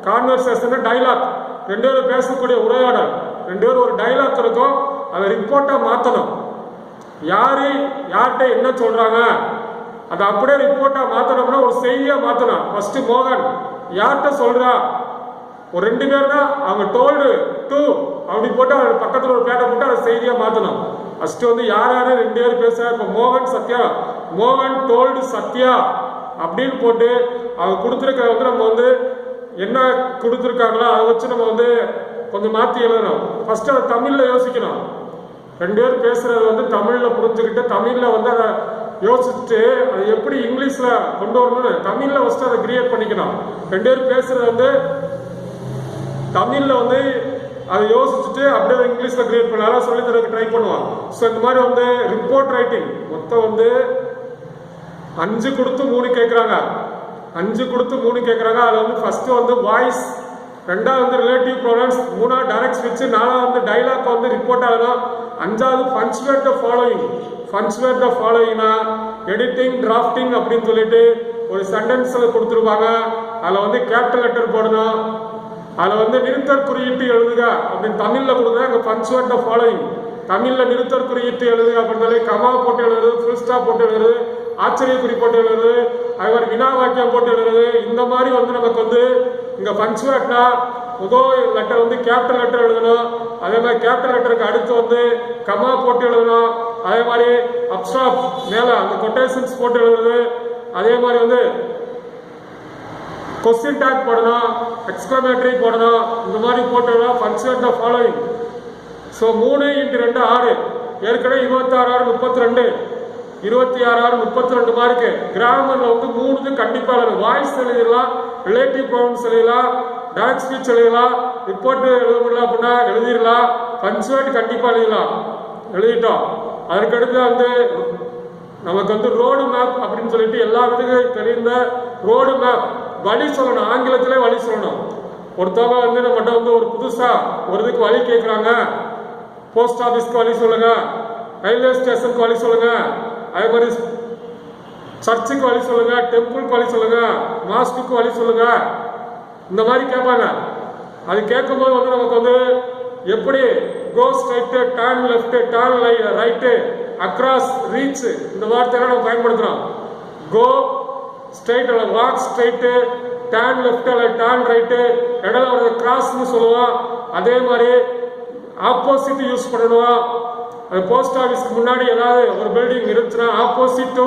கான்வர்சேஷன் டைலாக், 2 பேரும் பேசக்கூடிய உரையாடல், 2 பேரும் ஒரு டைலாக் இருக்கும். அதை ரிப்போர்ட்டா மாத்தணும். யாரு யார்கிட்ட என்ன சொல்றாங்க அதை அப்படியே ரிப்போர்ட்டா மாத்தணும்னா ஒரு செய்தியா மாத்தணும். ஃபர்ஸ்ட் மோகன் யார்கிட்ட சொல்றா, ஒரு 2 பேர் தான் அவங்க டோல்டு டு அப்படி போட்டு அவர் பக்கத்தில் ஒரு பேட்டை போட்டு அதை செய்தியா மாத்தணும். ஃபர்ஸ்ட் வந்து யார் யாரு 2 பேர் பேசுறா, இப்போ மோகன் சத்யா, மோகன் டோல்டு சத்யா அப்படின்னு போட்டு அவங்க கொடுத்துருக்க வந்து நம்ம வந்து என்ன கொடுத்துருக்காங்களோ அதை வச்சு நம்ம வந்து கொஞ்சம் மாற்றி எழுதணும். ஃபர்ஸ்ட் அதை தமிழில் யோசிக்கணும். 2 பேர் பேசுறது வந்து தமிழில் புரிஞ்சுக்கிட்டு தமிழில் வந்து அதை யோசிச்சுட்டு அதை எப்படி இங்கிலீஷில் கொண்டு வரணும்னு தமிழில் ஃபர்ஸ்ட் அதை கிரியேட் பண்ணிக்கணும். 2 பேர் பேசுறது வந்து தமிழில் வந்து அதை யோசிச்சுட்டு அப்படியே இங்கிலீஷில் கிரியேட் பண்ணாலும் சொல்லி தரக்கு ட்ரை பண்ணுவான். ஸோ இந்த மாதிரி வந்து ரிப்போர்ட் ரைட்டிங் மொத்தம் வந்து 5 கொடுத்து 3 கேட்குறாங்க. 5 கொடுத்து 3 கேட்குறாங்க. அதில் வந்து ஃபர்ஸ்ட் வந்து வாய்ஸ் ரெண்டாவது வந்து ரிலேட்டிவ் ப்ரொனவுன்ஸ், மூணாவது டைரக்ட் ஸ்பீச், நாலாவது வந்து டைலாக் வந்து ரிப்போர்ட் ஆகணும், அஞ்சாவது punctuate the following. Punctuate the ஃபாலோயிங்னா எடிட்டிங் டிராஃப்டிங் அப்படின்னு சொல்லிட்டு ஒரு சென்டென்ஸில் கொடுத்துருப்பாங்க. அதில் வந்து கேபிட்டல் லெட்டர் போடணும், அதில் வந்து நிறுத்தற் குறியீட்டு எழுதுக அப்படின்னு தமிழில் கொடுக்குறேன். அங்கே பஞ்சுவேட் த ஃபாலோயிங் தமிழில் நிறுத்தற் குறியீட்டு எழுதுக அப்படின்னு சொல்லி கமா போட்டு எழுதுறது, ஃபுல் ஸ்டாப் போட்டு எழுதுறது, ஆச்சரிய குறி போட்டு எழுதுறது, அது மாதிரி வினா வாக்கியம் போட்டு எழுதுறது. இந்த மாதிரி வந்து நமக்கு வந்து இங்கே பஞ்சுவேட்னா முதல் லெட்டர் வந்து கேபிட்டல் லெட்டர் எழுதணும், அதே மாதிரி கேபிட்டல் லெட்டருக்கு அடுத்து வந்து கமா போட்டு எழுதணும், அதே மாதிரி அப்ஸ்டாப் மேலே அந்த கொட்டேஷன்ஸ் போட்டு எழுதுறது, அதே மாதிரி வந்து கொஸ்டின் டேக் போடணும், எக்ஸ்க்ளமேட்டரி போடணும். இந்த மாதிரி போட்டு பஞ்சுவேட் த ஃபாலோயிங். ஸோ 3 × 2 6, ஏற்கனவே 26 32, 26 32 மார்க்கு. கிராமரில் வந்து 3 கண்டிப்பாக எழுதணும். வாய்ஸ் எழுதிடலாம், ரிலேட்டிவ் ப்ரொனவுன்ஸ் எழுதலாம், டைரக்ட் ஸ்பீச் எழுதலாம், ரிப்போர்ட் எழுத முடியல அப்படின்னா எழுதிடலாம், பஞ்சுவேட் கண்டிப்பாக எழுதிட்டோம். அதுக்கடுத்து வந்து நமக்கு வந்து ரோடு மேப் அப்படின்னு சொல்லிட்டு எல்லா விதத்துக்கும் தெரிந்த ரோடு மேப் வழி சொல்லணும், ஆங்கிலத்திலே வழி சொல்லணும். ஒருத்தவங்க வந்து நம்மகிட்ட வந்து ஒரு புதுசாக ஒரு இதுக்கு வழி கேட்குறாங்க, போஸ்ட் ஆஃபீஸ்க்கு வழி சொல்லுங்க, ரயில்வே ஸ்டேஷனுக்கு வழி சொல்லுங்க, அதே மாதிரி சர்ச்சுக்கு வழி சொல்லுங்க, டெம்பிளுக்கு வழி சொல்லுங்க, மாஸ்க்கு வழி சொல்லுங்க, இந்த மாதிரி கேட்பாங்க. அது கேட்கும்போது வந்து நமக்கு வந்து எப்படி go straight, turn left, turn right, across, reach, இந்த வார்த்தையெல்லாம் நம்ம பயன்படுத்துகிறோம். கோ ஸ்ட்ரைட் அல்ல வாக் ஸ்ட்ரைட்டு, டர்ன் லெஃப்ட் அல்ல டர்ன் ரைட்டு, இடையில ஒரு கிராஸ்ன்னு சொல்லுவோம். அதே மாதிரி ஆப்போசிட் யூஸ் பண்ணணும். அது போஸ்ட் ஆஃபீஸ்க்கு முன்னாடி ஏதாவது ஒரு பில்டிங் இருந்துச்சுன்னா ஆப்போசிட் டு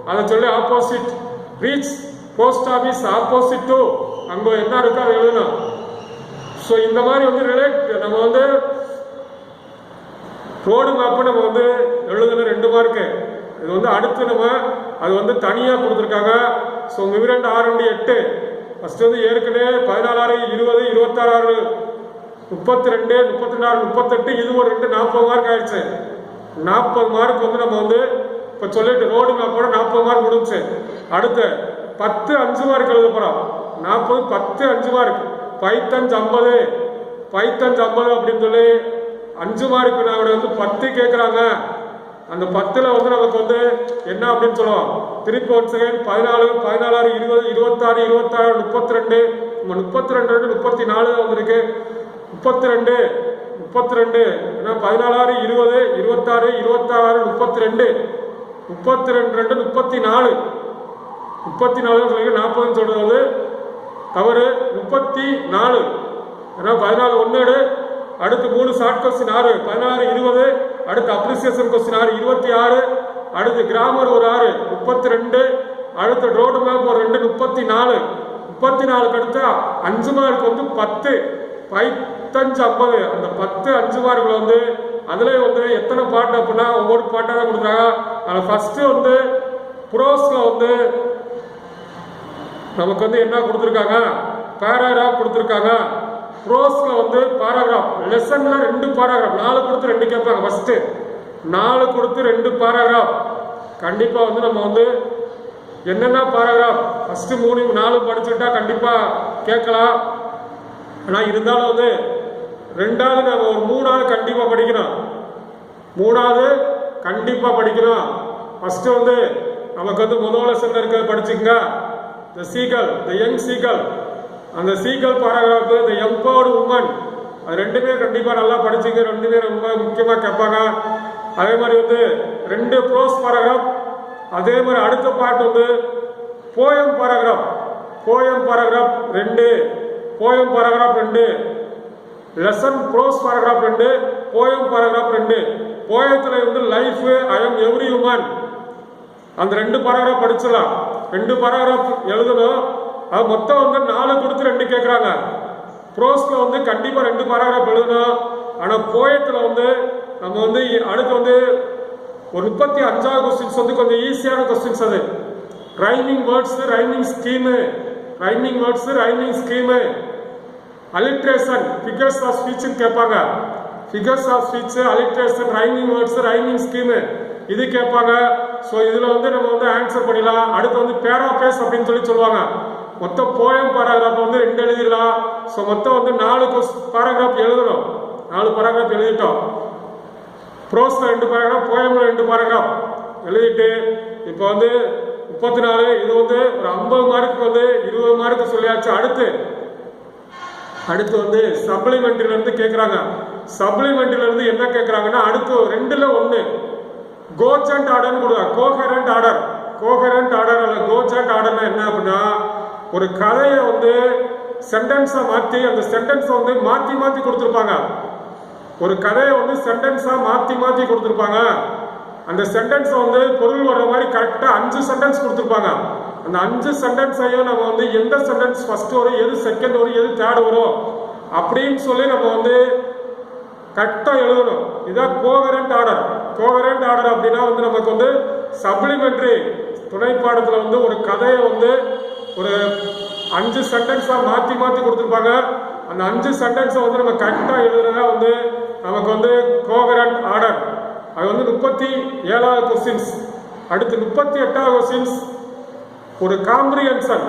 அதை சொல்லி opposite. Reach post office opposite to அங்கே என்ன இருக்கோ அதை எழுதணும். ஸோ இந்த மாதிரி வந்து நம்ம வந்து ரோடு மேப்பு நம்ம வந்து எழுதணும் 2 மார்க்கு. இது வந்து அடுத்து நம்ம அது வந்து தனியாக கொடுத்துருக்காங்க. ஸோ மிவிரண்ட் 6 × 8 ஃபர்ஸ்ட் வந்து ஏற்கனவே 14 20 26 32 36 38 இது ஒரு 2 40 மார்க் ஆயிடுச்சு. 40 மார்க் வந்து நம்ம வந்து இப்போ சொல்லிட்டு ரோடு மேப்போட 40 மார்க் முடிஞ்சு. அடுத்து 10 5 மார்க் எழுத போகிறோம். 40 10 5 மார்க். பைத்தஞ்சு 50 அப்படின்னு சொல்லி 5 மார்க் நான் வந்து 10 கேட்குறாங்க. அந்த 10ல் வந்து நமக்கு வந்து என்ன அப்படின்னு சொல்லுவோம். திருப்பி ஒன் செகண்ட் 14 16 20 26 26 32 32 34 வந்திருக்கு. 32 ஏன்னா 14 20 26 26 32 32 34 சொல்லி 40 சொல்றது வந்து தவறு. 34 ஏன்னா 14 1 அடுத்து 3 ஷார்ட் கொஸ்டின் 6 16 20 அடுத்து அப்ரிசியேஷன் கொஸ்டின் 6 26 அடுத்து கிராமர் ஒரு 6 32 அடுத்து ரோடு மேப் ஒரு 2 34 அடுத்து 5 மார்க் வந்து 10 5 50. அந்த 10 5 மார்க்ல வந்து அதுல வந்து எத்தனை பாட்டு அப்படின்னா ஒவ்வொரு பாட்டாக தான் கொடுக்குறாங்க. அதில் ஃபர்ஸ்ட் வந்து ப்ரோஸ்ல வந்து நமக்கு வந்து என்ன கொடுத்துருக்காங்க, பேராகிராஃப் கொடுத்துருக்காங்க. ப்ரோஸ்ல வந்து பேராகிராஃப், லெசன்ல 2 பேராகிராஃப், 4 கொடுத்து 2 கேட்பாங்க. ஃபர்ஸ்ட் 4 கொடுத்து 2 பேராகிராஃப். கண்டிப்பா வந்து நம்ம வந்து என்னென்ன பேராகிராஃப் ஃபர்ஸ்ட் 3 4 படிச்சுட்டா கண்டிப்பா கேட்கலாம். ஆனால் இருந்தாலும் வந்து 2வது நம்ம ஒரு 3வது கண்டிப்பா படிக்கணும். 3வது கண்டிப்பா படிக்கணும். ஃபர்ஸ்ட் வந்து நமக்கு வந்து முதல் லெசன்ல இருக்கிறத படிச்சுக்கங்க. த சீகல், த யங் சீகல், அந்த சீகல் பாராகிராஃப், த எம்பவர்டு உமன், அது 2மே கண்டிப்பாக நல்லா படிச்சுங்க. 2மே ரொம்ப முக்கியமாக கேட்பாங்க. அதே மாதிரி வந்து 2 ப்ரோஸ் பாராகிராஃப். அதே மாதிரி அடுத்த பார்ட் வந்து poem paragraph. 2 poem paragraph 2 lesson prose paragraph 2 poem paragraph 2. போயத்தில் வந்து life, I am every woman, அந்த 2 பாராகிராஃப் படிச்சிடலாம். 2 பாராகிராஃப் எழுதணும். அது மொத்தம் வந்து 4 கொடுத்து 2 கேட்குறாங்க. ப்ரோஸ்ல வந்து கண்டிப்பாக 2 பாராகிராஃப் எழுதணும். ஆனால் போயத்தில் வந்து நம்ம வந்து அடுத்து வந்து ஒரு 35வது கொஸ்டின்ஸ் வந்து கொஞ்சம் ஈஸியான கொஸ்டின்ஸ். அது rhyming words, rhyming scheme, alliteration, figures of speech கேட்பாங்க. Figures of speech, alliteration, rhyming words, rhyming scheme இது கேட்பாங்க. ஸோ இதில் வந்து நம்ம வந்து ஆன்சர் பண்ணிடலாம். அடுத்து வந்து பேராபேஸ் அப்படின்னு சொல்லுவாங்க. மொத்தம் போயம் பேராகிராஃப் வந்து 2 எழுதிடலாம். ஸோ மொத்தம் வந்து 4 பேராகிராஃப் எழுதணும். 4 பேராகிராஃப் எழுதிட்டோம். ப்ரோஸ்ல 2 பேராகிராஃப், போயம்ல 2 பேராகிராஃப் எழுதிட்டு இப்போ வந்து 34. இது வந்து ஒரு 50 மார்க்கு வந்து 20 மார்க்கு சொல்லியாச்சு. அடுத்து வந்து சப்ளிமெண்ட்ரில இருந்து கேட்குறாங்க. சப்ளிமெண்ட்ரில இருந்து என்ன கேட்குறாங்கன்னா, அடுத்து 2ல் 1 கோஜென்ட் ஆர்டர்னு கொடுக்குறாங்க. கோஹெரண்ட் ஆர்டர் அல்ல கோஜென்ட் ஆர்டர்னா என்ன அப்படின்னா, ஒரு கதையை வந்து சென்டென்ஸா மாற்றி அந்த சென்டென்ஸை வந்து மாற்றி கொடுத்துருப்பாங்க. ஒரு கதையை வந்து சென்டென்ஸா மாற்றி கொடுத்துருப்பாங்க. அந்த சென்டென்ஸை வந்து பொருள் வர்ற மாதிரி கரெக்டாக 5 சென்டென்ஸ் கொடுத்துருப்பாங்க. அந்த 5 சென்டென்ஸையும் நம்ம வந்து எந்த சென்டென்ஸ் ஃபர்ஸ்ட் வரும், எது செகண்ட் வரும், எது தேர்ட் வரும் அப்படின்னு சொல்லி நம்ம வந்து கரெக்டாக எழுதணும். இதுதான் கோஹெரண்ட் ஆர்டர் அப்படின்னா வந்து நமக்கு வந்து சப்ளிமெண்ட்ரி துணை பாடத்தில் வந்து ஒரு கதையை வந்து ஒரு 5 சென்டென்ஸாக மாற்றி கொடுத்துருப்பாங்க. அந்த 5 சென்டென்ஸை வந்து நம்ம கரெக்டாக எழுதுறதா வந்து நமக்கு வந்து கோஹெரண்ட் ஆர்டர். அது வந்து 37வது கொஸ்டின்ஸ். அடுத்து 38வது கொஸ்டின்ஸ் ஒரு காம்ப்ரிஹென்ஷன்.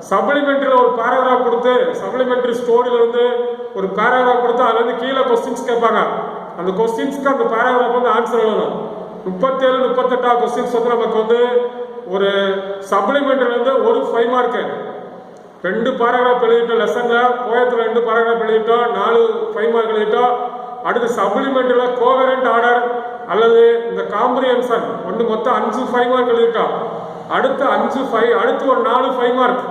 சப்ளிமெண்ட்ரியில் ஒரு பேராகிராஃப் கொடுத்து, சப்ளிமெண்ட்ரி ஸ்டோரியில இருந்து ஒரு பேராகிராஃப் கொடுத்து அதுல இருந்து கீழே கொஸ்டின்ஸ் கேட்பாங்க. அந்த கொஸ்டின்ஸ்க்கு அந்த பேராகிராஃப் வந்து ஆன்சர் எழுதணும். 37, 38வது கொஸ்டின்ஸ் வந்து நமக்கு வந்து ஒரு சப்ளிமெண்ட்ரில இருந்து ஒரு 5 மார்க்கு. 2 பேராகிராஃப் எழுதிட்டோம். லெசன்ல போயத்துல 2 பேராகிராஃப் எழுதிட்டோம். 4 5 மார்க் எழுதிட்டோம். அடுத்து சப்ளிமெண்ட்ரியில கோஹெரண்ட் ஆர்டர் அல்லது இந்த காம்ப்ரிஹென்ஷன் ஒன்று மொத்தம் 5 5 மார்க் எழுதிட்டோம். அடுத்து ஒரு 4 5 மார்க்.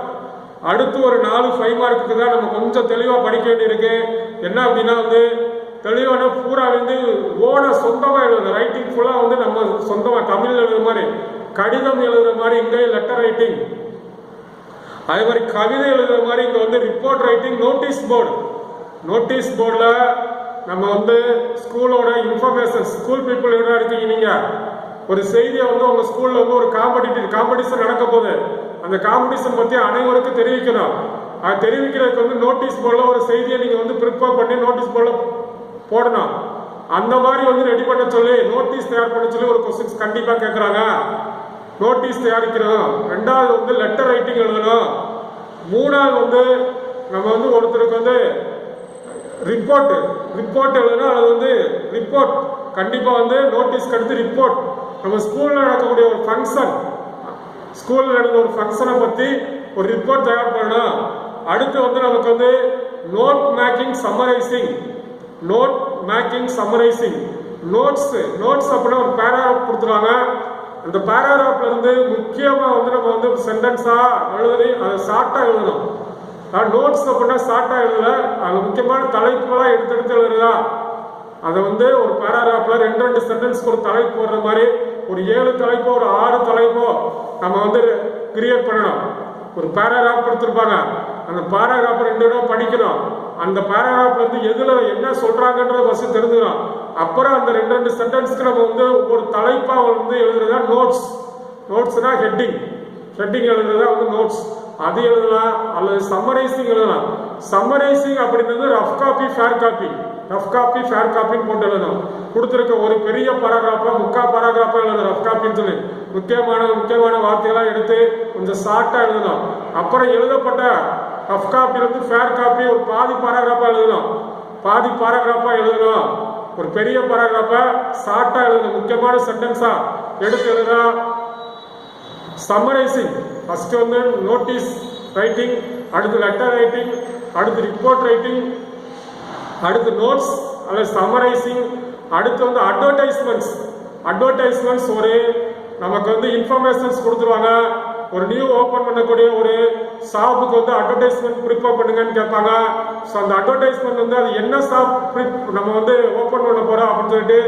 அடுத்து ஒரு 4 5 மார்க்குக்கு தான் நம்ம கொஞ்சம் தெளிவாக படிக்க வேண்டியிருக்கு. என்ன அப்படின்னா வந்து தெளிவான பூரா வந்து சொந்தமாக எழுதுறது. ரைட்டிங் ஃபுல்லாக வந்து நம்ம சொந்தமாக தமிழ் எழுதுற மாதிரி, கடிதம் எழுதுற மாதிரி இங்கே லெட்டர் ரைட்டிங், அதே மாதிரி கவிதை எழுதுற மாதிரி இங்கே வந்து ரிப்போர்ட் ரைட்டிங், நோட்டீஸ் போர்டில் நம்ம வந்து ஸ்கூலோட இன்ஃபர்மேஷன், ஸ்கூல் பீப்புள் என்ன இருக்கீங்க நீங்கள் ஒரு செய்தியை வந்து உங்கள் ஸ்கூலில் வந்து ஒரு காம்படிஷன் நடக்க போகுது. அந்த காம்படிஷன் பற்றி அனைவருக்கும் தெரிவிக்கணும். அது தெரிவிக்கிறதுக்கு வந்து நோட்டீஸ் போர்டில் ஒரு செய்தியை நீங்கள் வந்து ப்ரிப்பேர் பண்ணி நோட்டீஸ் போர்டில் போடணும். அந்த மாதிரி வந்து ரெடி பண்ண சொல்லி நோட்டீஸ் தயார் பண்ண சொல்லி ஒரு கொஸ்டின்ஸ் கண்டிப்பாக கேட்குறாங்க. நோட்டீஸ் தயாரிக்கணும். 2வது வந்து லெட்டர் ரைட்டிங் எழுதணும். 3வது வந்து நம்ம வந்து ஒருத்தருக்கு வந்து ரிப்போர்ட் எழுதணும். அது வந்து ரிப்போர்ட் கண்டிப்பாக வந்து நோட்டீஸ்க்கு அடுத்து ரிப்போர்ட். நம்ம ஸ்கூலில் நடக்கக்கூடிய ஒரு ஃபங்க்ஷன், ஸ்கூலில் நடந்த ஒரு ஃபங்க்ஷனை பற்றி ஒரு ரிப்போர்ட் தயார் பண்ணணும். அடுத்து வந்து நமக்கு வந்து நோட் மேக்கிங் சம்மரைசிங், நோட்ஸ் அப்படின்னா ஒரு பேராகிராஃப் கொடுத்துருவாங்க. அந்த பேராகிராஃப்ல இருந்து முக்கியமாக வந்து நம்ம வந்து சென்டென்ஸா எழுதி அதை ஷார்ட்டா எழுதணும். நோட்ஸ் அப்படின்னா ஷார்ட்டா எழுதல, அது முக்கியமான தலைப்புகளாக எடுத்து எழுதுறதா. அதை வந்து ஒரு பேராகிராஃப்ல 2 சென்டென்ஸ்க்கு ஒரு தலைப்பு போடுற மாதிரி ஒரு 7 தலைப்போ ஒரு 6 தலைப்போ நம்ம வந்து கிரியேட் பண்ணணும். ஒரு பேராகிராஃப் கொடுத்துருப்பாங்க. அந்த பேராகிராஃப் 2 தடவை படிக்கணும். அந்த பேராகிராஃப்ல இருந்து எதுல என்ன சொல்றாங்கன்றத ஃபர்ஸ்ட் தெரிஞ்சுக்கணும். அப்புறம் அந்த 2 சென்டென்ஸ்க்கு நம்ம வந்து ஒரு தலைப்பா வந்து எழுதுறதா நோட்ஸ்னா ஹெட்டிங் எழுதுறதா வந்து நோட்ஸ். அது எழுதலாம் அல்லது சம்மரைசிங் எழுதலாம். சம்மரைசிங் அப்படின்றது ரஃப் காப்பி ஃபேர் காப்பின்னு போட்டு எழுதணும். கொடுத்துருக்க ஒரு பெரிய பேராகிராஃபா 3/4 பேராகிராஃபா எழுதணும் ரஃப் காப்பின்னு சொல்லி. முக்கியமான வார்த்தைகளாக எடுத்து கொஞ்சம் ஷார்ட்டா எழுதணும். அப்புறம் எழுதப்பட்ட ரஃப் காப்பிலிருந்து ஃபேர் காப்பி ஒரு பாதி பேராகிராஃபா எழுதணும். ஒரு பெரிய பேராகிராஃபா ஷார்ட்டா எழுதணும். முக்கியமான சென்டென்ஸா எடுத்து எழுதணும். சம்மரைசிங் ஃபர்ஸ்ட் வந்து நோட்டீஸ் ரைட்டிங், அடுத்து லெட்டர் ரைட்டிங், அடுத்து ரிப்போர்ட் ரைட்டிங், அடுத்து நோட்ஸ் அல்லது சம்மரைசிங், அடுத்து வந்து அட்வர்டைஸ்மெண்ட்ஸ் ஒரு நமக்கு வந்து இன்ஃபர்மேஷன்ஸ் கொடுத்துருவாங்க. ஒரு நியூ ஓப்பன் பண்ணக்கூடிய ஒரு ஷாப்புக்கு வந்து அட்வர்டைஸ்மெண்ட் ப்ரிப்பேர் பண்ணுங்கன்னு கேட்பாங்க. ஸோ அந்த அட்வர்டைஸ்மெண்ட் வந்து அது என்ன ஷாப் நம்ம வந்து ஓப்பன் பண்ண போறோம் அப்படின்னு சொல்லிட்டு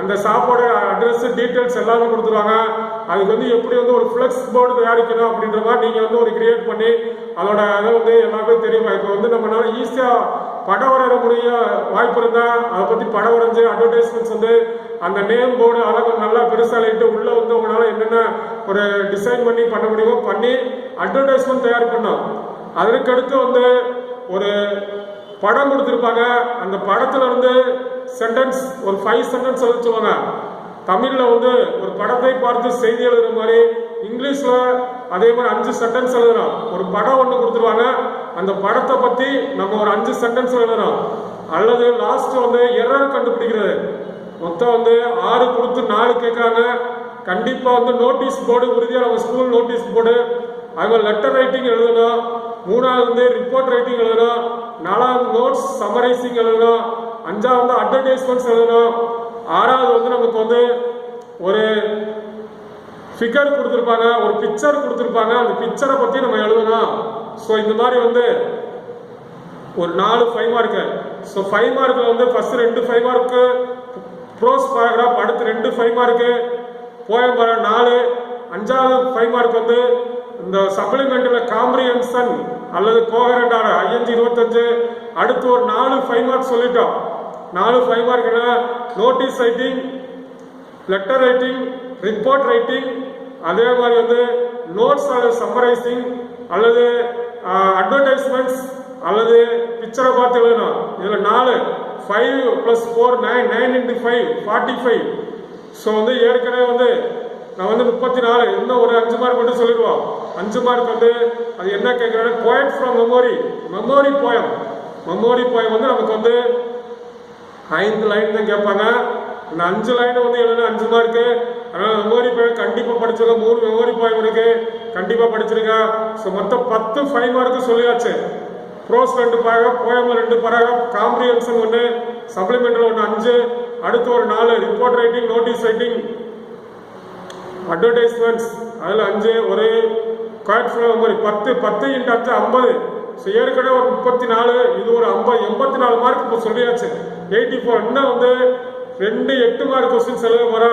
அந்த ஷாப்போட அட்ரஸ் டீட்டெயில்ஸ் எல்லாமே கொடுத்துருவாங்க. அதுக்கு வந்து எப்படி வந்து ஒரு ஃப்ளெக்ஸ் போர்டு தயாரிக்கணும் அப்படின்ற மாதிரி நீங்கள் வந்து ஒரு கிரியேட் பண்ணி அதோட அதை வந்து எல்லாமே தெரியுமா. இப்போ வந்து நம்மளால ஈஸியாக படம் வரைகிற முடிய வாய்ப்பு இருந்தால் அதை பற்றி படம் வரைஞ்சி அட்வர்டைஸ்மெண்ட்ஸ் வந்து அந்த நேம் போர்டு அதெல்லாம் நல்லா பெருசாக இட்டு உள்ளே வந்து உங்களால் என்னென்ன ஒரு டிசைன் பண்ண முடியுமோ பண்ணி அட்வர்டைஸ்மெண்ட் தயார் பண்ணோம். அதற்கடுத்து வந்து ஒரு படம் கொடுத்துருப்பாங்க. அந்த படத்துல இருந்து சென்டென்ஸ் ஒரு 5 சென்டென்ஸ் எழுதிச்சுவாங்க. தமிழ்ல வந்து ஒரு படத்தை பார்த்து செய்தி எழுதுற மாதிரி, இங்கிலீஷ்ல அதே மாதிரி 5 சென்டென்ஸ் எழுதணும். ஒரு படம் ஒன்று கொடுத்துருவாங்க, அந்த படத்தை பத்தி நம்ம ஒரு 5 சென்டென்ஸ் எழுதணும். அல்லது லாஸ்ட் வந்து எரர் கண்டுபிடிக்கிறது. மொத்தம் வந்து 6 கொடுத்து 4 கேட்கறாங்க. கண்டிப்பா வந்து நோட்டீஸ் போர்டு, உறுதியா நம்ம ஸ்கூல் நோட்டீஸ் போர்டு, அதுமாதிரி லெட்டர் ரைட்டிங் எழுதணும். 3வது வந்து ரிப்போர்ட் ரைட்டிங் எழுதணும். 4வது நோட்ஸ் சமரைசிங் எழுதணும். 5வது வந்து அட்வர்டைஸ்மெண்ட்ஸ் எழுதணும். 6வது வந்து நமக்கு வந்து ஒரு ஃபிகர் கொடுத்துருப்பாங்க, ஒரு பிக்சர் கொடுத்துருப்பாங்க, அந்த பிக்சரை பத்தி நம்ம எழுதணும். ஸோ இந்த மாதிரி வந்து ஒரு 4 5 மார்க்கு. ஸோ 5 மார்க்கில் வந்து ஃபர்ஸ்ட் 2 5 மார்க்கு ப்ரோஸ் பேராகிராஃப், அடுத்து 2 5 மார்க்கு போயம் 4, 5வது 5 மார்க் வந்து இந்த சப்ளிமெண்ட்ல காம்ப்ரிஹென்ஷன் அல்லது கோஹரண்ட் ஆர் ING 25. அடுத்து ஒரு 4 5 மார்க் சொல்லிட்டோம். 4 5 mark notice writing, letter writing, report writing, அதே மாதிரி வந்து நோட்ஸ் அல்லது சம்மரைசிங் அல்லது அட்வர்டைஸ்மெண்ட்ஸ் அல்லது பிக்சரை பார்த்து எழுதணும். இதுல 4 5 + 4 9 9 × 5 45. ஸோ வந்து ஏற்கனவே வந்து நான் வந்து 34, இன்னும் ஒரு 5 மார்க் மட்டும் சொல்லிடுவோம். 5 மார்க் வந்து அது என்ன கேட்குறாங்க, poet from memory, memory poem. Memory poem வந்து நமக்கு வந்து 5 லைன் தான் கேட்பாங்க. இந்த 5 லைன் வந்து எழுதுனா 5 மார்க்கு. அதனால மெமோரி போயம் கண்டிப்பாக படிச்சிருக்க. 3 மெமோரி போயம் இருக்கு, கண்டிப்பாக படிச்சிருக்க. ஸோ மொத்தம் 10 5 மார்க்கு சொல்லியாச்சு. ப்ரோஸ் 2 பேராகிராஃப், போயம்ல 2 பேராகிராஃப், காம்ப்ரிஹென்ஷன் 1, சப்ளிமெண்டல் 1 5, அடுத்து ஒரு 4 report writing, notice writing, advertisements அதில் 5, ஒரு குவாட் ஃப்ரம் மெமரி 10 10 × 5 50. ஸோ ஏற்கனவே ஒரு 34, இது ஒரு 50 84 மார்க் இப்போ சொல்லியாச்சு. 84. இன்னும் வந்து 2 8 மார்க் கொஸ்டின்ஸ் எழுத போறோம்.